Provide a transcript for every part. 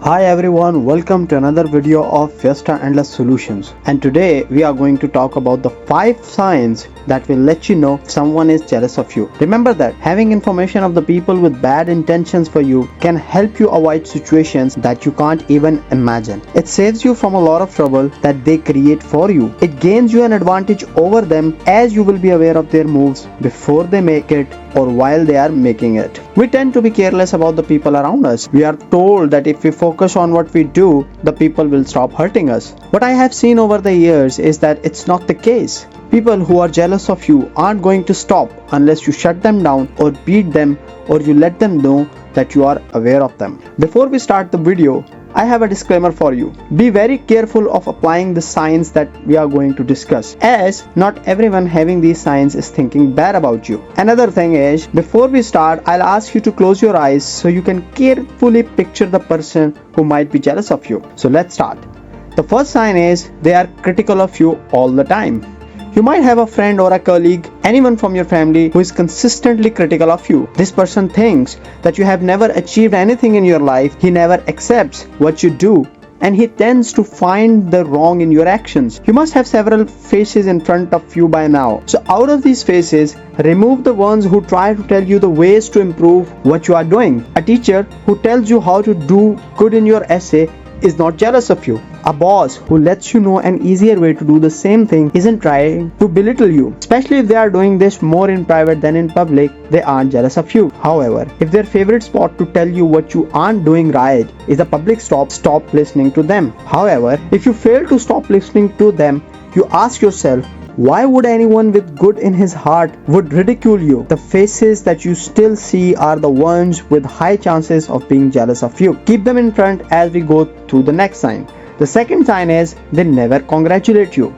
Hi everyone, welcome to another video of Fiesta Endless Solutions. And today we are going to talk about the 5 signs that will let you know someone is jealous of you. Remember that having information of the people with bad intentions for you can help you avoid situations that you can't even imagine. It saves you from a lot of trouble that they create for you. It gains you an advantage over them as you will be aware of their moves before they make it or while they are making it. We tend to be careless about the people around us. We are told that if we focus on what we do, the people will stop hurting us. What I have seen over the years is that it's not the case. People who are jealous of you aren't going to stop unless you shut them down or beat them or you let them know that you are aware of them. Before we start the video, I have a disclaimer for you. Be very careful of applying the signs that we are going to discuss, as not everyone having these signs is thinking bad about you. Another thing is, before we start, I'll ask you to close your eyes so you can carefully picture the person who might be jealous of you. So let's start. The first sign is they are critical of you all the time. You might have a friend or a colleague, anyone from your family who is consistently critical of you. This person thinks that you have never achieved anything in your life. He never accepts what you do, and he tends to find the wrong in your actions. You must have several faces in front of you by now. So out of these faces, remove the ones who try to tell you the ways to improve what you are doing. A teacher who tells you how to do good in your essay is not jealous of you. A boss who lets you know an easier way to do the same thing isn't trying to belittle you. Especially if they are doing this more in private than in public, they aren't jealous of you. However, if their favorite spot to tell you what you aren't doing right is a public stop listening to them. However, if you fail to stop listening to them, you ask yourself, why would anyone with good in his heart would ridicule you? The faces that you still see are the ones with high chances of being jealous of you. Keep them in front as we go through the next sign. The second sign is they never congratulate you.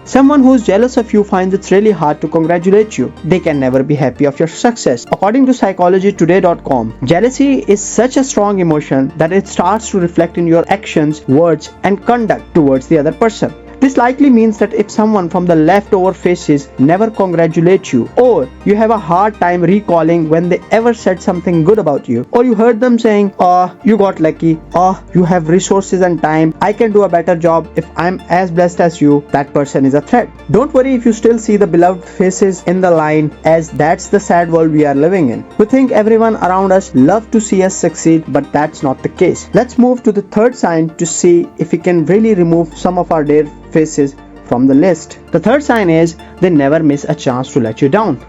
Someone who is jealous of you finds it really hard to congratulate you. They can never be happy of your success. According to psychologytoday.com, jealousy is such a strong emotion that it starts to reflect in your actions, words, and conduct towards the other person. This likely means that if someone from the leftover faces never congratulate you, or you have a hard time recalling when they ever said something good about you, or you heard them saying, "Oh, you got lucky," "Oh, you have resources and time, I can do a better job if I'm as blessed as you," that person is a threat. Don't worry if you still see the beloved faces in the line, as that's the sad world we are living in. We think everyone around us loves to see us succeed, but that's not the case. Let's move to the third sign to see if we can really remove some of our dear faces from the list. The third sign is they never miss a chance to let you down.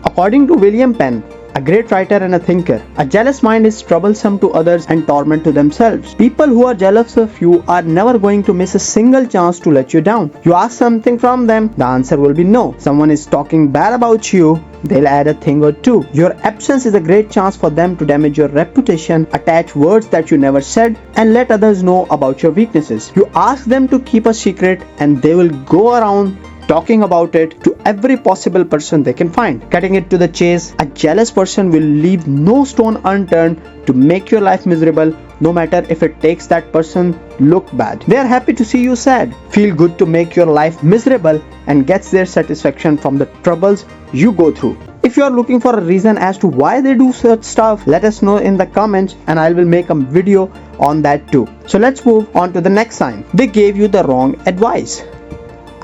According to William Penn, a great writer and a thinker, a jealous mind is troublesome to others and torment to themselves. People who are jealous of you are never going to miss a single chance to let you down. You ask something from them, the answer will be no. Someone is talking bad about you, they'll add a thing or two. Your absence is a great chance for them to damage your reputation, attach words that you never said, and let others know about your weaknesses. You ask them to keep a secret and they will go around talking about it to every possible person they can find. Cutting it to the chase, a jealous person will leave no stone unturned to make your life miserable, no matter if it takes that person look bad. They are happy to see you sad, feel good to make your life miserable, and gets their satisfaction from the troubles you go through. If you are looking for a reason as to why they do such stuff, let us know in the comments and I will make a video on that too. So let's move on to the next sign. They gave you the wrong advice.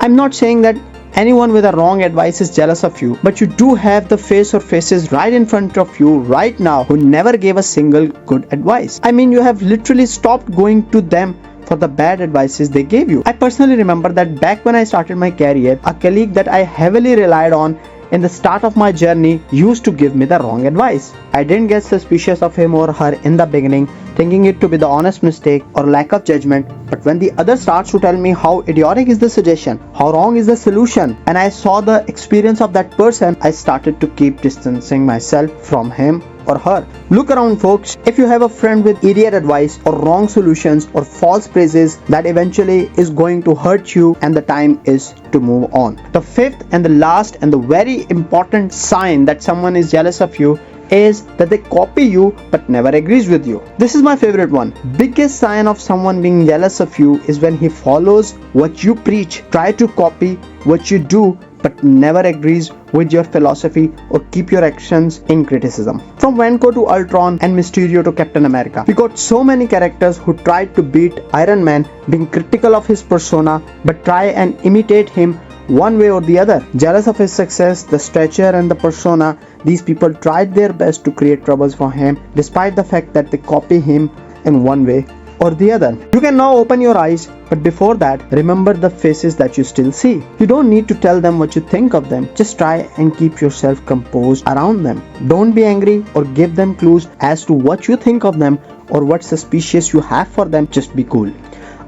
I'm not saying that anyone with a wrong advice is jealous of you, but you do have the face or faces right in front of you right now who never gave a single good advice. I mean, you have literally stopped going to them for the bad advices they gave you. I personally remember that back when I started my career, a colleague that I heavily relied on in the start of my journey used to give me the wrong advice. I didn't get suspicious of him or her in the beginning, thinking it to be the honest mistake or lack of judgment, but when the other starts to tell me how idiotic is the suggestion, how wrong is the solution, and I saw the experience of that person, I started to keep distancing myself from him or her. Look around, folks. If you have a friend with idiot advice or wrong solutions or false praises, that eventually is going to hurt you, and the time is to move on. The fifth and the last and the very important sign that someone is jealous of you is that they copy you but never agrees with you. This is my favorite one. Biggest sign of someone being jealous of you is when he follows what you preach, try to copy what you do, but never agrees with your philosophy or keep your actions in criticism. From Vanco to Ultron and Mysterio to Captain America, we got so many characters who tried to beat Iron Man, being critical of his persona but try and imitate him one way or the other. Jealous of his success, the stature and the persona, these people tried their best to create troubles for him despite the fact that they copy him in one way or the other. You can now open your eyes, but before that, remember the faces that you still see. You don't need to tell them what you think of them. Just try and keep yourself composed around them. Don't be angry or give them clues as to what you think of them or what suspicious you have for them. Just be cool.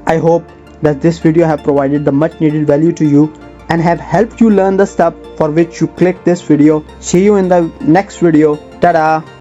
I hope that this video have provided the much needed value to you and have helped you learn the stuff for which you click this video. See you in the next video. Ta-da!